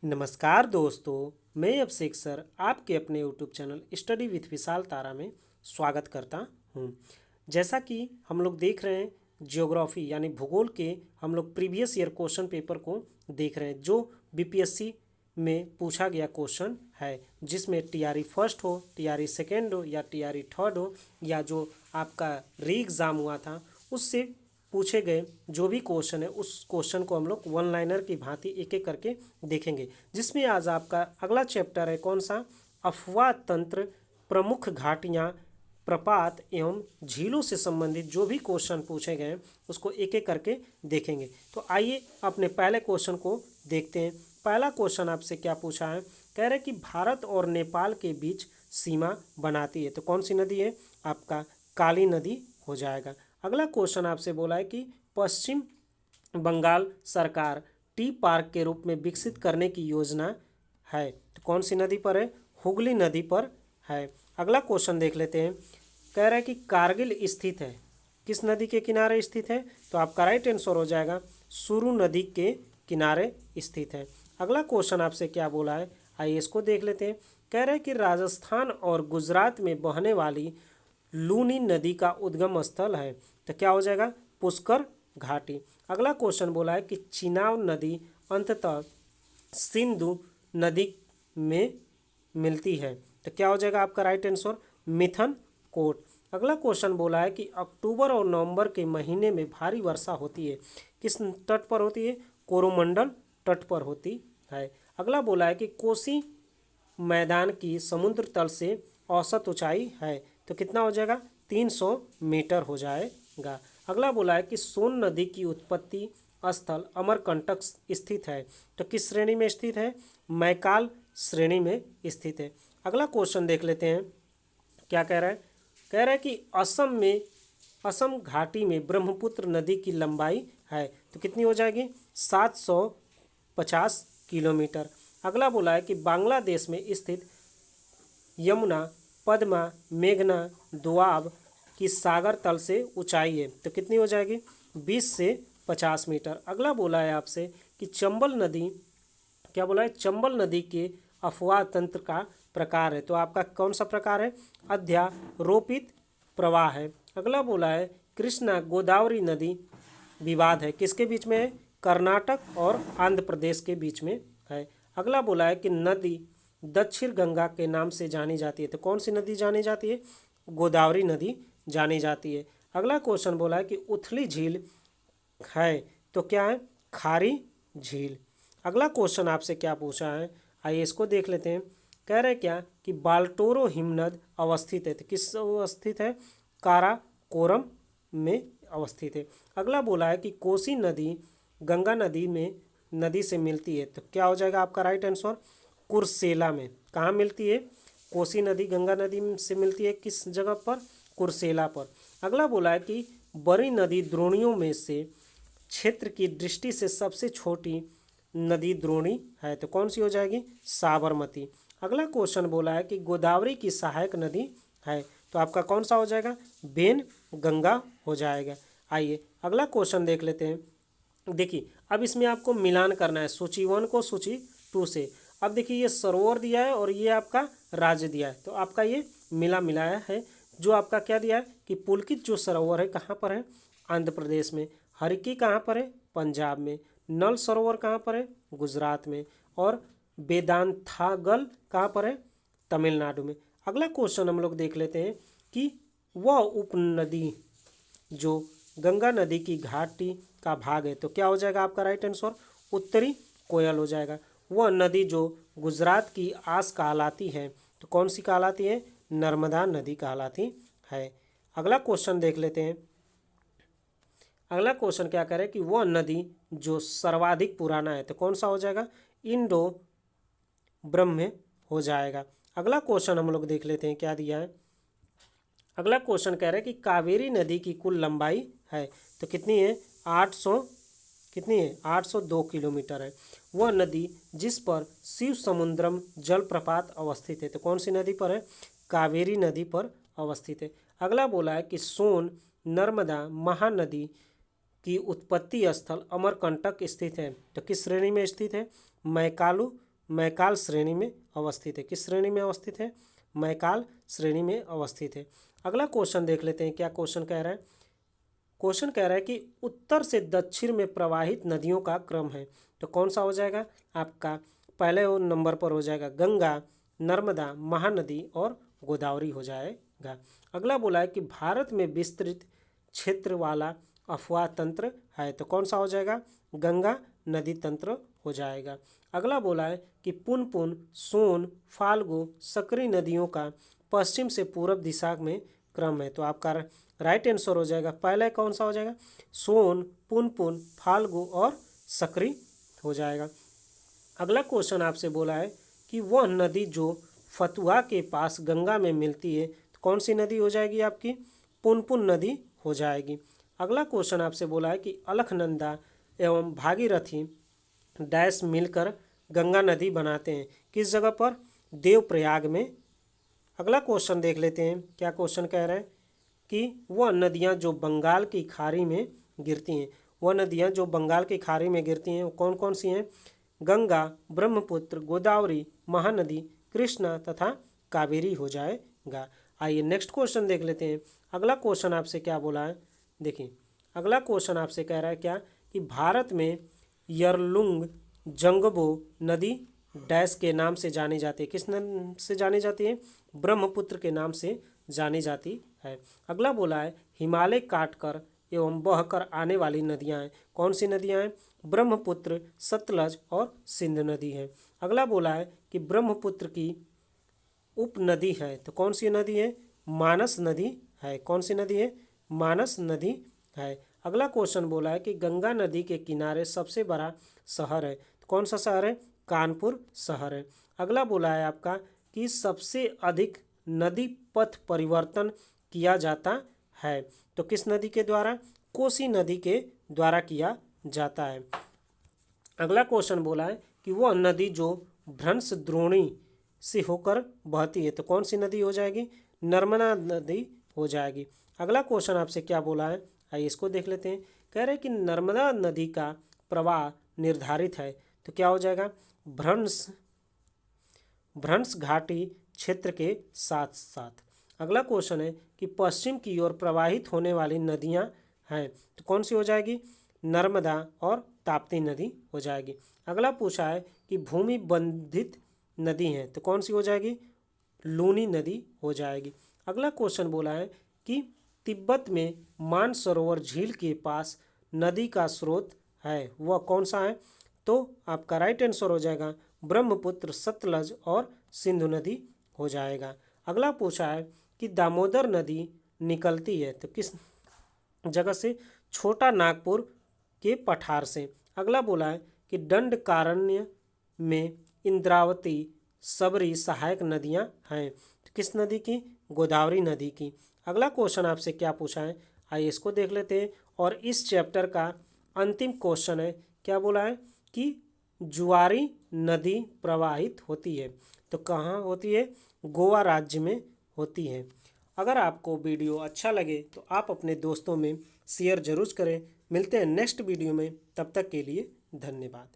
नमस्कार दोस्तों, मैं अभिषेक सर आपके अपने यूट्यूब चैनल स्टडी विथ विशाल तारा में स्वागत करता हूँ। जैसा कि हम लोग देख रहे हैं ज्योग्राफी यानी भूगोल के हम लोग प्रीवियस ईयर क्वेश्चन पेपर को देख रहे हैं जो बीपीएससी में पूछा गया क्वेश्चन है, जिसमें टीआरई फर्स्ट हो, टीआरई सेकेंड हो या टीआरई थर्ड हो या जो आपका री एग्ज़ाम हुआ था उससे पूछे गए जो भी क्वेश्चन है उस क्वेश्चन को हम लोग वन लाइनर की भांति एक एक करके देखेंगे। जिसमें आज आपका अगला चैप्टर है कौन सा, अफवाह तंत्र, प्रमुख घाटियाँ, प्रपात एवं झीलों से संबंधित जो भी क्वेश्चन पूछे गए हैं उसको एक एक करके देखेंगे। तो आइए अपने पहले क्वेश्चन को देखते हैं। पहला क्वेश्चन आपसे क्या पूछा है, कह रहे कि भारत और नेपाल के बीच सीमा बनाती है, तो कौन सी नदी है, आपका काली नदी हो जाएगा। अगला क्वेश्चन आपसे बोला है कि पश्चिम बंगाल सरकार टी पार्क के रूप में विकसित करने की योजना है, तो कौन सी नदी पर है, हुगली नदी पर है। अगला क्वेश्चन देख लेते हैं, कह रहा है कि कारगिल स्थित है, किस नदी के किनारे स्थित है, तो आपका राइट आंसर हो जाएगा सुरु नदी के किनारे स्थित है। अगला क्वेश्चन आपसे क्या बोला है, आइए इसको देख लेते हैं। कह रहे हैं कि राजस्थान और गुजरात में बहने वाली लूनी नदी का उद्गम स्थल है, तो क्या हो जाएगा, पुष्कर घाटी। अगला क्वेश्चन बोला है कि चिनाब नदी अंततः सिंधु नदी में मिलती है, तो क्या हो जाएगा आपका राइट आंसर मिथन कोट। अगला क्वेश्चन बोला है कि अक्टूबर और नवंबर के महीने में भारी वर्षा होती है, किस तट पर होती है, कोरोमंडल तट पर होती है। अगला बोला है कि कोसी मैदान की समुद्र तल से औसत ऊंचाई है, तो कितना हो जाएगा 300 मीटर हो जाएगा। अगला बोला है कि सोन नदी की उत्पत्ति स्थल अमरकंटक स्थित है, तो किस श्रेणी में स्थित है, मैकाल श्रेणी में स्थित है। अगला क्वेश्चन देख लेते हैं, क्या कह रहा है, कह रहा है कि असम घाटी में ब्रह्मपुत्र नदी की लंबाई है, तो कितनी हो जाएगी 750 किलोमीटर। अगला बोला है कि बांग्लादेश में स्थित यमुना, पद्मा, मेघना, दोआब की सागर तल से ऊंचाई है, तो कितनी हो जाएगी 20 से 50 मीटर। अगला बोला है आपसे कि चंबल नदी, क्या बोला है, चंबल नदी के अफवाह तंत्र का प्रकार है, तो आपका कौन सा प्रकार है, अध्यारोपित प्रवाह है। अगला बोला है कृष्णा गोदावरी नदी विवाद है, किसके बीच में है, कर्नाटक और आंध्र प्रदेश के बीच में है। अगला बोला है कि नदी दक्षिण गंगा के नाम से जानी जाती है, तो कौन सी नदी जानी जाती है, गोदावरी नदी जानी जाती है। अगला क्वेश्चन बोला है कि उथली झील है, तो क्या है, खारी झील। अगला क्वेश्चन आपसे क्या पूछा है, आइए इसको देख लेते हैं। कह रहे क्या कि बाल्टोरो हिमनद अवस्थित है, तो किस अवस्थित है, काराकोरम में अवस्थित है। अगला बोला है कि कोसी नदी गंगा नदी से मिलती है, तो क्या हो जाएगा आपका राइट आंसर कुर्सेला में। कहाँ मिलती है, कोसी नदी गंगा नदी से मिलती है, किस जगह पर, कुर्सेला पर। अगला बोला है कि बड़ी नदी द्रोणियों में से क्षेत्र की दृष्टि से सबसे छोटी नदी द्रोणी है, तो कौन सी हो जाएगी, साबरमती। अगला क्वेश्चन बोला है कि गोदावरी की सहायक नदी है, तो आपका कौन सा हो जाएगा, बेन गंगा हो जाएगा। आइए अगला क्वेश्चन देख लेते हैं। देखिए अब इसमें आपको मिलान करना है सूची 1 को सूची 2 से। अब देखिए ये सरोवर दिया है और ये आपका राज्य दिया है, तो आपका ये मिलाया है। जो आपका क्या दिया है कि पुलकित जो सरोवर है कहाँ पर है, आंध्र प्रदेश में, हरिकी कहाँ पर है, पंजाब में, नल सरोवर कहाँ पर है, गुजरात में, और वेदांथागल कहाँ पर है, तमिलनाडु में। अगला क्वेश्चन हम लोग देख लेते हैं कि वह उपनदी जो गंगा नदी की घाटी का भाग है, तो क्या हो जाएगा आपका राइट आंसर उत्तरी कोयल हो जाएगा। वह नदी जो गुजरात की आस कहलाती है, तो कौन सी कहलाती है, नर्मदा नदी कहलाती है। अगला क्वेश्चन देख लेते हैं। अगला क्वेश्चन क्या करे कि वह नदी जो सर्वाधिक पुराना है, तो कौन सा हो जाएगा, इंडो ब्रह्म हो जाएगा। अगला क्वेश्चन हम लोग देख लेते हैं क्या दिया है। अगला क्वेश्चन कह रहा है कि कावेरी नदी की कुल लंबाई है, तो कितनी है, 802 किलोमीटर है। वह नदी जिस पर शिव समुद्रम जलप्रपात अवस्थित है, तो कौन सी नदी पर है, कावेरी नदी पर अवस्थित है। अगला बोला है कि सोन नर्मदा महानदी की उत्पत्ति स्थल अमरकंटक स्थित है, तो किस श्रेणी में स्थित है, मैकालू मैकाल श्रेणी में अवस्थित है। किस श्रेणी में अवस्थित है? मैकाल श्रेणी में अवस्थित है। अगला क्वेश्चन देख लेते हैं, क्या क्वेश्चन कह रहा है। क्वेश्चन कह रहा है कि उत्तर से दक्षिण में प्रवाहित नदियों का क्रम है, तो कौन सा हो जाएगा आपका? पहले वो नंबर पर हो जाएगा गंगा, नर्मदा, महानदी और गोदावरी हो जाएगा। अगला बोला है कि भारत में विस्तृत क्षेत्र वाला अफवाह तंत्र है, तो कौन सा हो जाएगा? गंगा नदी तंत्र हो जाएगा। अगला बोला है कि पुनपुन, सोन, फाल्गु, सकरी नदियों का पश्चिम से पूर्व दिशा में क्रम है, तो आपका राइट आंसर हो जाएगा पहला कौन सा हो जाएगा? सोन, पुनपुन, फाल्गु और सकरी हो जाएगा। अगला क्वेश्चन आपसे बोला है कि वह नदी जो फतुहा के पास गंगा में मिलती है, तो कौन सी नदी हो जाएगी आपकी? पुनपुन नदी हो जाएगी। अगला क्वेश्चन आपसे बोला है कि अलखनंदा एवं भागीरथी डैश मिलकर गंगा नदी बनाते हैं, किस जगह पर? देवप्रयाग में। अगला क्वेश्चन देख लेते हैं, क्या क्वेश्चन कह रहा है कि वह नदियाँ जो बंगाल की खाड़ी में गिरती हैं, वह नदियाँ जो बंगाल की खाड़ी में गिरती हैं वो कौन कौन सी हैं? गंगा, ब्रह्मपुत्र, गोदावरी, महानदी, कृष्णा तथा कावेरी हो जाएगा। आइए नेक्स्ट क्वेश्चन देख लेते हैं। अगला क्वेश्चन आपसे क्या बोला है, देखिए अगला क्वेश्चन आपसे कह रहा है क्या कि भारत में यरलुंग जंगबो नदी डैश के नाम से जानी जाती है, किस नाम से जानी जाती है? ब्रह्मपुत्र के नाम से जानी जाती है। अगला बोला है हिमालय काटकर एवं बहकर आने वाली नदियां हैं, कौन सी नदियां हैं? ब्रह्मपुत्र, सतलज और सिंध नदी है। अगला बोला है कि ब्रह्मपुत्र की उपनदी है, तो कौन सी नदी है? मानस नदी है। कौन सी नदी है? मानस नदी है। अगला क्वेश्चन बोला है कि गंगा नदी के किनारे सबसे बड़ा शहर है, तो कौन सा शहर है? कानपुर शहर है। अगला बोला है आपका कि सबसे अधिक नदी पथ परिवर्तन किया जाता है, तो किस नदी के द्वारा? कोसी नदी के द्वारा किया जाता है। अगला क्वेश्चन बोला है कि वह नदी जो भ्रंश द्रोणी से होकर बहती है, तो कौन सी नदी हो जाएगी? नर्मदा नदी हो जाएगी। अगला क्वेश्चन आपसे क्या बोला है, आइए इसको देख लेते हैं। कह रहे हैं कि नर्मदा नदी का प्रवाह निर्धारित है, तो क्या हो जाएगा? भ्रंश घाटी क्षेत्र के साथ साथ। अगला क्वेश्चन है कि पश्चिम की ओर प्रवाहित होने वाली नदियां हैं, तो कौन सी हो जाएगी? नर्मदा और ताप्ती नदी हो जाएगी। अगला पूछा है कि भूमि बंधित नदी हैं, तो कौन सी हो जाएगी? लूनी नदी हो जाएगी। अगला क्वेश्चन बोला है कि तिब्बत में मानसरोवर झील के पास नदी का स्रोत है, वह कौन सा है? तो आपका राइट आंसर हो जाएगा ब्रह्मपुत्र, सतलज और सिंधु नदी हो जाएगा। अगला पूछा है कि दामोदर नदी निकलती है, तो किस जगह से? छोटा नागपुर के पठार से। अगला बोला है कि दंडकारण्य में इंद्रावती, सबरी सहायक नदियां हैं, तो किस नदी की? गोदावरी नदी की। अगला क्वेश्चन आपसे क्या पूछा है, आइए इसको देख लेते हैं। और इस चैप्टर का अंतिम क्वेश्चन है, क्या बोला है कि जुआरी नदी प्रवाहित होती है, तो कहाँ होती है? गोवा राज्य में होती है। अगर आपको वीडियो अच्छा लगे तो आप अपने दोस्तों में शेयर जरूर करें। मिलते हैं नेक्स्ट वीडियो में, तब तक के लिए धन्यवाद।